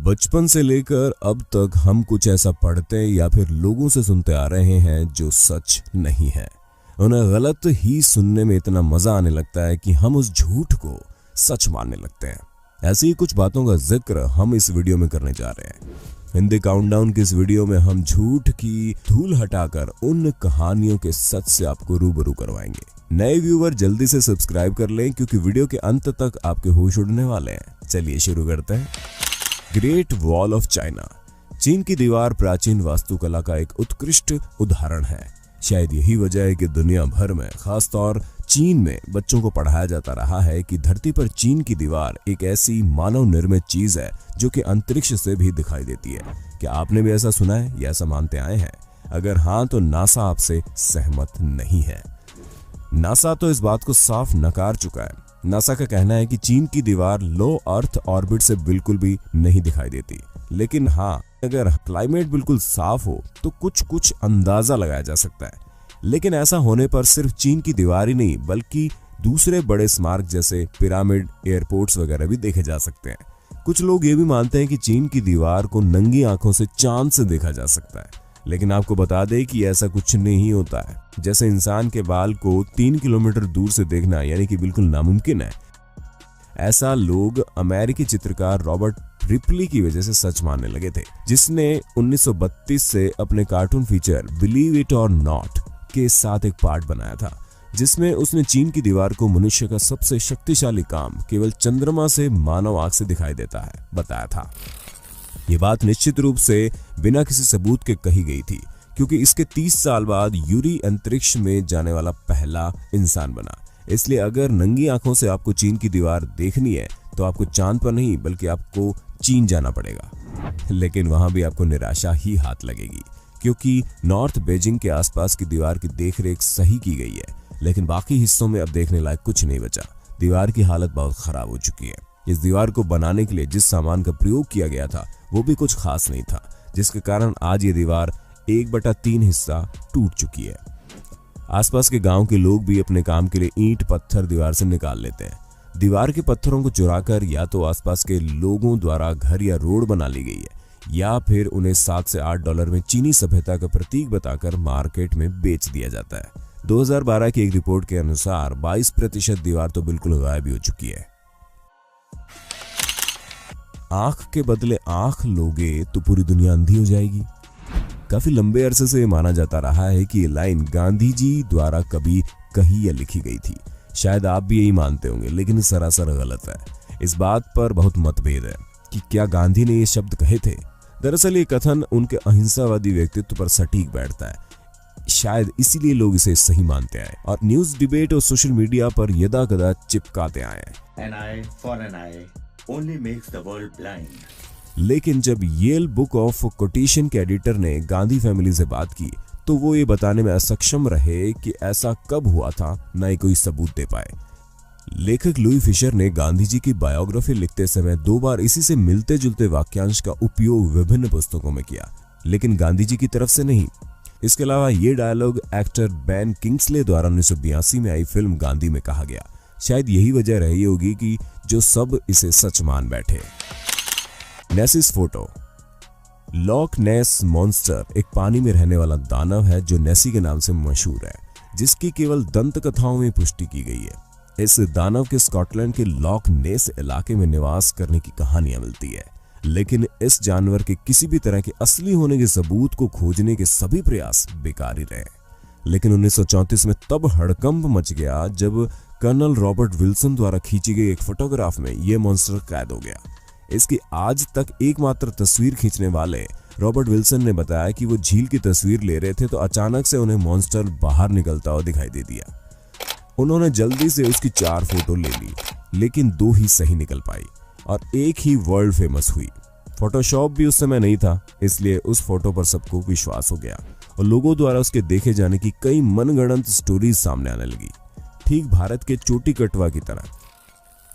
बचपन से लेकर अब तक हम कुछ ऐसा पढ़ते या फिर लोगों से सुनते आ रहे हैं जो सच नहीं है। उन्हें गलत ही सुनने में इतना मजा आने लगता है कि हम उस झूठ को सच मानने लगते हैं। ऐसी ही कुछ बातों का जिक्र हम इस वीडियो में करने जा रहे हैं। हिंदी काउंटडाउन की इस वीडियो में हम झूठ की धूल हटाकर उन कहानियों के सच से आपको रूबरू करवाएंगे। नए व्यूअर जल्दी से सब्सक्राइब कर लें क्योंकि वीडियो के अंत तक आपके होश उड़ने वाले हैं। चलिए शुरू करते हैं। Great wall of China. चीन की दीवार प्राचीन वास्तुकला का एक उत्कृष्ट उदाहरण है। शायद यही वजह है कि दुनिया भर में, खासतौर चीन में, बच्चों को पढ़ाया जाता रहा है कि धरती पर चीन की दीवार एक ऐसी मानव निर्मित चीज है जो कि अंतरिक्ष से भी दिखाई देती है। क्या आपने भी ऐसा सुना है या ऐसा मानते आए हैं? अगर हाँ तो नासा आपसे सहमत नहीं है। नासा तो इस बात को साफ नकार चुका है। नासा का कहना है कि चीन की दीवार लो अर्थ ऑर्बिट से बिल्कुल भी नहीं दिखाई देती। लेकिन हाँ, अगर क्लाइमेट बिल्कुल साफ हो तो कुछ अंदाजा लगाया जा सकता है। लेकिन ऐसा होने पर सिर्फ चीन की दीवार ही नहीं बल्कि दूसरे बड़े स्मारक जैसे पिरामिड, एयरपोर्ट्स वगैरह भी देखे जा सकते हैं। कुछ लोग ये भी मानते हैं कि चीन की दीवार को नंगी आंखों से चांद से देखा जा सकता है। लेकिन आपको बता दें कि ऐसा कुछ नहीं होता है। जैसे इंसान के बाल को 3 किलोमीटर दूर से देखना यानी कि बिल्कुल नामुमकिन है, ऐसा लोग अमेरिकी चित्रकार रॉबर्ट रिपली की वजह से सच मानने लगे थे, जिसने 1932 से अपने कार्टून फीचर बिलीव इट और नॉट के साथ एक पार्ट बनाया था, जिसमें उसने चीन की दीवार को मनुष्य का सबसे शक्तिशाली काम केवल चंद्रमा से मानव आंख से दिखाई देता है बताया था। ये बात निश्चित रूप से बिना किसी सबूत के कही गई थी, क्योंकि इसके 30 साल बाद यूरी अंतरिक्ष में जाने वाला पहला इंसान बना। इसलिए अगर नंगी आंखों से आपको चीन की दीवार देखनी है तो आपको चांद पर नहीं बल्कि आपको चीन जाना पड़ेगा। लेकिन वहां भी आपको निराशा ही हाथ लगेगी, क्योंकि नॉर्थ बीजिंग के आसपास की दीवार की देखरेख सही की गई है, लेकिन बाकी हिस्सों में अब देखने लायक कुछ नहीं बचा। दीवार की हालत बहुत खराब हो चुकी है। इस दीवार को बनाने के लिए जिस सामान का प्रयोग किया गया था वो भी कुछ खास नहीं था, जिसके कारण आज ये दीवार 1/3 हिस्सा टूट चुकी है। आसपास के गांव के लोग भी अपने काम के लिए ईंट पत्थर दीवार से निकाल लेते हैं। दीवार के पत्थरों को चुराकर या तो आसपास के लोगों द्वारा घर या रोड बना ली गई है या फिर उन्हें 7 से 8 डॉलर में चीनी सभ्यता का प्रतीक बताकर मार्केट में बेच दिया जाता है। 2012 की एक रिपोर्ट के अनुसार 22% दीवार तो बिल्कुल गायब हो चुकी है। आंख के बदले आंख लोगे तो पूरी दुनिया अंधी हो जाएगी। काफी लंबे अरसे से माना जाता रहा है कि ये लाइन गांधी जी द्वारा कभी कही या लिखी गई थी। शायद आप भी यही मानते होंगे, लेकिन सरासर गलत है। इस बात पर बहुत मतभेद है कि क्या गांधी ने ये शब्द कहे थे। दरअसल ये कथन उनके अहिंसावादी व्यक्तित्व पर सटीक बैठता है। शायद इसीलिए लोग इसे सही मानते आए और न्यूज डिबेट और सोशल मीडिया पर यदा कदा चिपकाते आए हैं। An eye for an eye only makes the world blind. लेकिन जब येल बुक ऑफ कोटेशन के एडिटर ने गांधी फैमिली से बात की तो वो ये बताने में असक्षम रहे कि ऐसा कब हुआ था, न ही कोई सबूत दे पाए। लेखक लुई फिशर ने गांधी जी की बायोग्राफी लिखते समय 2 बार इसी से मिलते जुलते वाक्यांश का उपयोग विभिन्न पुस्तकों में किया, लेकिन गांधी जी की तरफ से नहीं। इसके अलावा ये डायलॉग एक्टर बेन किंग्सले द्वारा 1982 में आई फिल्म गांधी में कहा गया। शायद यही वजह रही होगी कि जो सब इसे सच मान बैठे। नेसीस फोटो। लॉक नेस मॉन्स्टर एक पानी में रहने वाला दानव है जो नेसी के नाम से मशहूर है, जिसकी केवल दंत कथाओं में पुष्टि की गई है। इस दानव के स्कॉटलैंड के लॉक नेस इलाके में निवास करने की कहानियां मिलती है, लेकिन इस जानवर के किसी भी तरह के असली होने के सबूत को खोजने के सभी प्रयास बेकार ही रहे। लेकिन 1934 में तब हड़कंप मच गया जब कर्नल रॉबर्ट विल्सन द्वारा खींची गई एक फोटोग्राफ में यह मॉन्स्टर कैद हो गया। इसकी आज तक एकमात्र तस्वीर खींचने वाले रॉबर्ट विल्सन ने बताया कि वो झील की तस्वीर ले रहे थे तो अचानक से उन्हें मॉन्स्टर बाहर निकलता हुआ दिखाई दे दिया। उन्होंने जल्दी से उसकी 4 फोटो ले ली, लेकिन 2 ही सही निकल पाई और एक ही वर्ल्ड फेमस हुई। फोटोशॉप भी उस समय नहीं था, इसलिए उस फोटो पर सबको विश्वास हो गया और लोगों द्वारा उसके देखे जाने की कई मनगढ़ंत स्टोरीज सामने आने लगी, ठीक भारत के चोटी कटवा की तरह।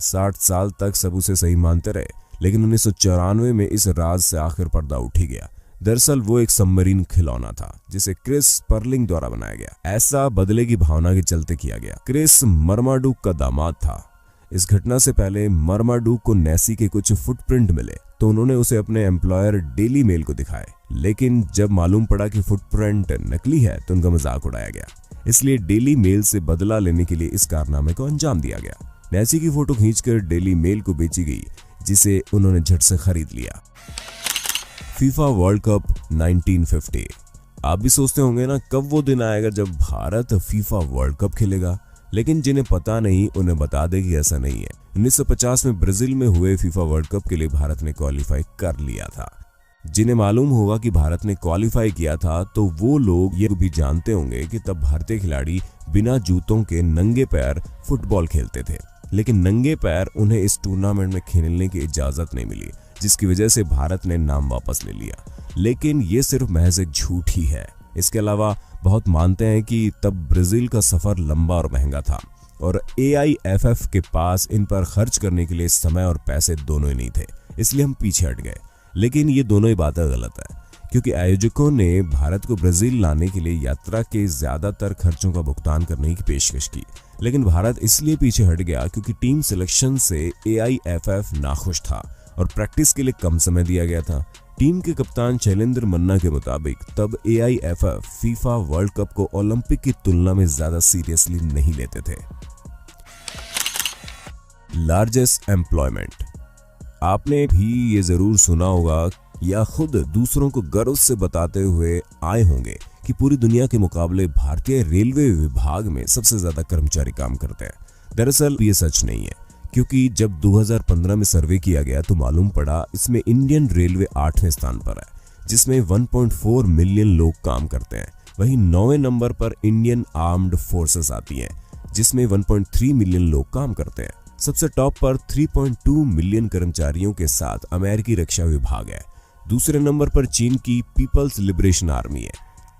60 साल तक सब उसे सही मानते रहे, लेकिन 1994 में इस राज से आखिर पर्दा उठ ही गया। दरअसल वो एक सबमरीन खिलौना था जिसे क्रिस पर्लिंग द्वारा बनाया गया। ऐसा बदले की भावना के चलते किया गया। क्रिस मरमाडुक का दामाद था। इस घटना से पहले मर्माडूक को नेसी के कुछ फुटप्रिंट मिले तो उन्होंने उसे अपने एम्प्लॉयर डेली मेल को दिखाए, लेकिन जब मालूम पड़ा कि फुटप्रिंट नकली है तो उनका मजाक उड़ाया गया। इसलिए डेली मेल से बदला लेने के लिए इस कारनामे को अंजाम दिया गया। नेसी की फोटो खींचकर डेली मेल को बेची गई, जिसे उन्होंने झट से खरीद लिया। FIFA world cup 1950। आप भी सोचते होंगे ना, कब वो दिन आएगा जब भारत फीफा वर्ल्ड कप खेलेगा, लेकिन जिन्हें पता नहीं उन्हें बता दे कि ऐसा नहीं है। 1950 में ब्राजील में हुए फीफा वर्ल्ड कप के लिए भारत ने क्वालिफाई कर लिया था। जिन्हें मालूम होगा कि भारत ने क्वालिफाई किया था तो वो लोग ये भी जानते होंगे कि तब भारतीय खिलाड़ी बिना जूतों के नंगे पैर फुटबॉल खेलते थे, लेकिन नंगे पैर उन्हें इस टूर्नामेंट में खेलने की इजाजत नहीं मिली, जिसकी वजह से भारत ने नाम वापस ले लिया। लेकिन ये सिर्फ महज एक झूठ ही है। इसके अलावा बहुत मानते हैं कि तब ब्राजील का सफर लंबा और महंगा था और AIFF के पास इन पर खर्च करने के लिए समय और पैसे दोनों ही नहीं थे, इसलिए हम पीछे हट गए। लेकिन ये दोनों ही बातें गलत है, क्योंकि आयोजकों ने भारत को ब्राजील लाने के लिए यात्रा के ज्यादातर खर्चों का भुगतान करने की पेशकश की, लेकिन भारत इसलिए पीछे हट गया क्योंकि टीम सिलेक्शन से AIFF नाखुश था और प्रैक्टिस के लिए कम समय दिया गया था। टीम के कप्तान शैलेंद्र मन्ना के मुताबिक तब AIFF फीफा वर्ल्ड कप को ओलंपिक की तुलना में ज्यादा सीरियसली नहीं लेते थे। Largest employment. आपने भी ये जरूर सुना होगा या खुद दूसरों को गर्व से बताते हुए आए होंगे कि पूरी दुनिया के मुकाबले भारतीय रेलवे विभाग में सबसे ज्यादा कर्मचारी काम करते हैं। दरअसल ये सच नहीं है, क्योंकि जब 2015 में सर्वे किया गया तो मालूम पड़ा इसमें इंडियन रेलवे 8वें स्थान पर है, जिसमें 1.4 मिलियन लोग काम करते हैं। वहीं 9वें नंबर पर इंडियन आर्म्ड फोर्सेस आती हैं, जिसमें 1.3 मिलियन लोग काम करते हैं। सबसे टॉप पर 3.2 मिलियन कर्मचारियों के साथ अमेरिकी रक्षा विभाग है। दूसरे नंबर पर चीन की पीपल्स लिबरेशन आर्मी है,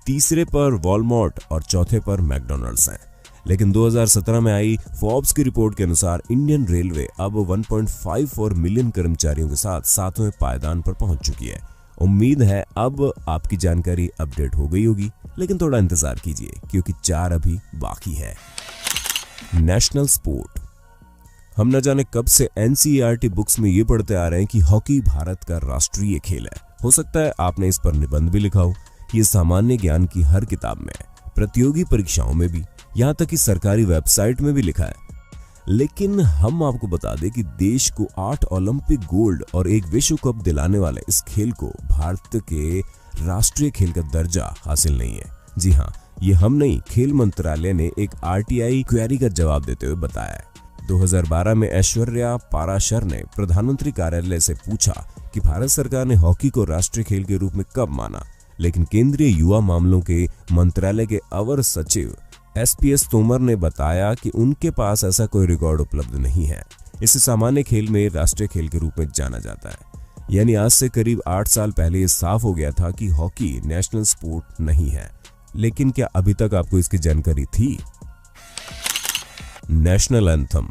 तीसरे पर वॉलमार्ट और चौथे पर मैकडॉनल्ड्स हैं। लेकिन 2017 में आई फोर्ब्स की रिपोर्ट के अनुसार इंडियन रेलवे अब 1.54 मिलियन कर्मचारियों के साथ 7वें पायदान पर पहुंच चुकी है। उम्मीद है अब आपकी जानकारी अपडेट हो गई होगी, लेकिन थोड़ा इंतजार कीजिए क्योंकि 4 अभी बाकी है। National sport. हम न जाने कब से NCERT बुक्स में ये पढ़ते आ रहे हैं कि हॉकी भारत का राष्ट्रीय खेल है। हो सकता है आपने इस पर निबंध भी लिखा हो। ये सामान्य ज्ञान की हर किताब में है, प्रतियोगी परीक्षाओं में भी, यहाँ तक कि सरकारी वेबसाइट में भी लिखा है। लेकिन हम आपको बता दें कि देश को 8 ओलंपिक गोल्ड और 1 विश्व कप दिलाने वाले इस खेल को भारत के राष्ट्रीय खेल का दर्जा हासिल नहीं है। जी हाँ, ये हम नहीं, खेल मंत्रालय ने एक RTI क्वेरी का जवाब देते हुए बताया है। 2012 में ऐश्वर्या पाराशर ने प्रधानमंत्री कार्यालय से पूछा कि भारत सरकार ने हॉकी को राष्ट्रीय खेल के रूप में कब माना, लेकिन केंद्रीय युवा मामलों के मंत्रालय के अवर सचिव SPS तोमर ने बताया कि उनके पास ऐसा कोई रिकॉर्ड उपलब्ध नहीं है। इसे सामान्य खेल में राष्ट्रीय खेल के रूप में जाना जाता है। यानी आज से करीब 8 साल पहले ये साफ हो गया था कि हॉकी नेशनल स्पोर्ट नहीं है। लेकिन क्या अभी तक आपको इसकी जानकारी थी? National anthem.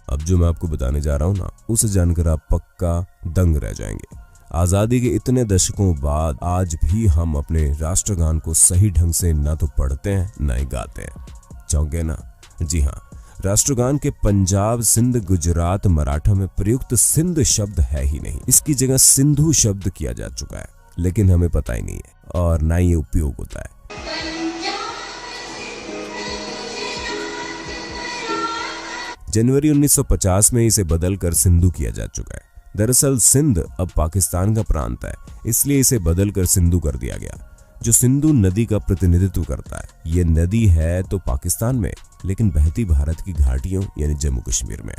अब जो मैं आपको बताने जा रहा हूं ना, उसे जानकर आप पक्का दंग रह जाएंगे। आजादी के इतने दशकों बाद आज भी हम अपने राष्ट्रगान को सही ढंग से ना तो पढ़ते हैं ना ही गाते हैं। चौंके ना? जी हाँ, राष्ट्रगान के पंजाब, सिंध, गुजरात, मराठा में प्रयुक्त सिंध शब्द है ही नहीं। इसकी जगह सिंधु शब्द किया जा चुका है, लेकिन हमें पता ही नहीं है और ना ही ये उपयोग होता है। जनवरी 1950 में इसे बदलकर सिंधु किया जा चुका है। दरअसल सिंध अब पाकिस्तान का प्रांत है, इसलिए इसे बदलकर सिंधु कर दिया गया, जो सिंधु नदी का प्रतिनिधित्व करता है। ये नदी है तो पाकिस्तान में, लेकिन बहती भारत की घाटियों यानी जम्मू कश्मीर में।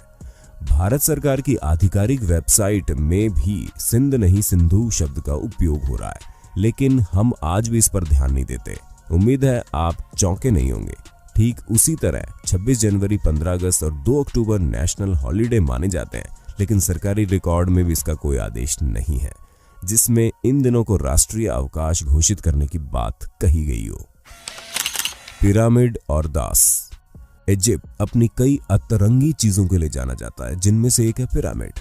भारत सरकार की आधिकारिक वेबसाइट में भी सिंध नहीं सिंधु शब्द का उपयोग हो रहा है, लेकिन हम आज भी इस पर ध्यान नहीं देते। उम्मीद है आप चौंके नहीं होंगे। ठीक उसी तरह 26 जनवरी, 15 अगस्त और 2 अक्टूबर नेशनल हॉलिडे माने जाते हैं, लेकिन सरकारी रिकॉर्ड में भी इसका कोई आदेश नहीं है जिसमें इन दिनों को राष्ट्रीय अवकाश घोषित करने की बात कही गई हो। पिरामिड और दास। इजिप्ट अपनी कई अतरंगी चीजों के लिए जाना जाता है, जिनमें से एक है पिरामिड।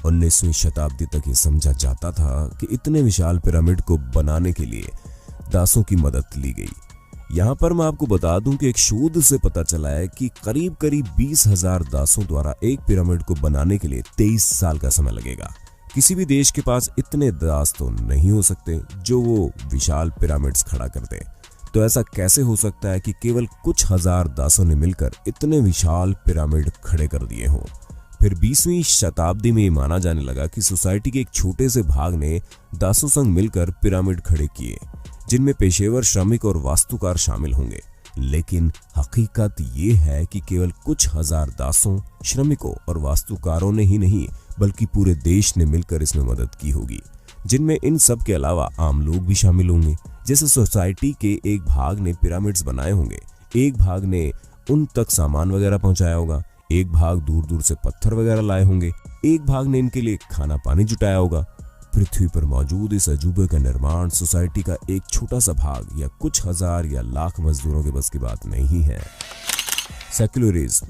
19वीं शताब्दी तक ये समझा जाता था कि इतने विशाल पिरामिड को बनाने के लिए दासों की मदद ली गई। यहाँ पर मैं आपको बता दूं कि एक शोध से पता चला है कि करीब 20,000 दासों द्वारा एक पिरामिड को बनाने के लिए 23 साल का समय लगेगा। किसी भी देश के पास इतने दास तो नहीं हो सकते जो वो विशाल पिरामिड्स खड़ा कर दे। तो ऐसा कैसे हो सकता है कि केवल कुछ हजार दासों ने मिलकर इतने विशाल पिरामिड खड़े कर दिए हों? फिर 20वीं शताब्दी में ये माना जाने लगा कि सोसाइटी के एक छोटे से भाग ने दासों संग मिलकर पिरामिड खड़े किए, जिनमें पेशेवर श्रमिक और वास्तुकार शामिल होंगे। लेकिन हकीकत ये है कि केवल कुछ हजार दासों, श्रमिकों और वास्तुकारों ने ही नहीं बल्कि पूरे देश ने मिलकर इसमें मदद की होगी, जिनमें इन सब के अलावा आम लोग भी शामिल होंगे। जैसे सोसाइटी के एक भाग ने पिरामिड्स बनाए होंगे, एक भाग ने उन तक सामान वगैरह पहुंचाया होगा, एक भाग दूर दूर से पत्थर वगैरह लाए होंगे, एक भाग ने इनके लिए खाना पानी जुटाया होगा। पृथ्वी पर मौजूद इस अजूबे का निर्माण सोसाइटी का एक छोटा सा भाग या कुछ हजार या लाख मजदूरों के बस की बात नहीं है। सेक्युलरिज्म।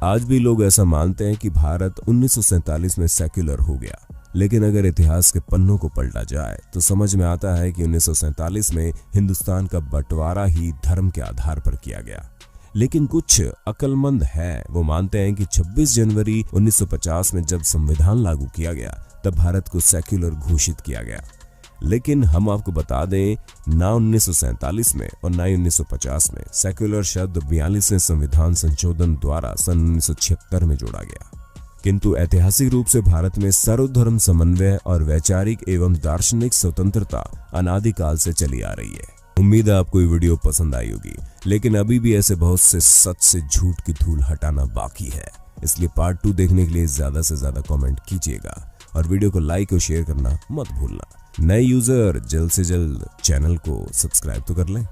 आज भी लोग ऐसा मानते हैं कि भारत 1947 में सेक्युलर हो गया, लेकिन अगर इतिहास के पन्नों को पलटा जाए तो समझ में आता है कि 1947 में हिंदुस्तान का बंटवारा ही धर्म के आधार पर किया गया। लेकिन कुछ अक्लमंद है वो मानते हैं कि 26 जनवरी 1950 में जब संविधान लागू किया गया तब भारत को सेक्युलर घोषित किया गया। लेकिन हम आपको बता दें, ना 1947 में और ना 1950 में सेक्युलर शब्द 42वें संविधान संशोधन द्वारा सन 1976 में जोड़ा गया। किंतु ऐतिहासिक रूप से भारत में सर्वधर्म समन्वय और वैचारिक एवं दार्शनिक स्वतंत्रता अनादिकाल से चली आ रही है। उम्मीद है आपको ये वीडियो पसंद आई होगी, लेकिन अभी भी ऐसे बहुत से सच से झूठ की धूल हटाना बाकी है। इसलिए पार्ट 2 देखने के लिए ज्यादा से ज्यादा कमेंट कीजिएगा और वीडियो को लाइक और शेयर करना मत भूलना। नए यूजर जल्द से जल्द चैनल को सब्सक्राइब तो कर लें।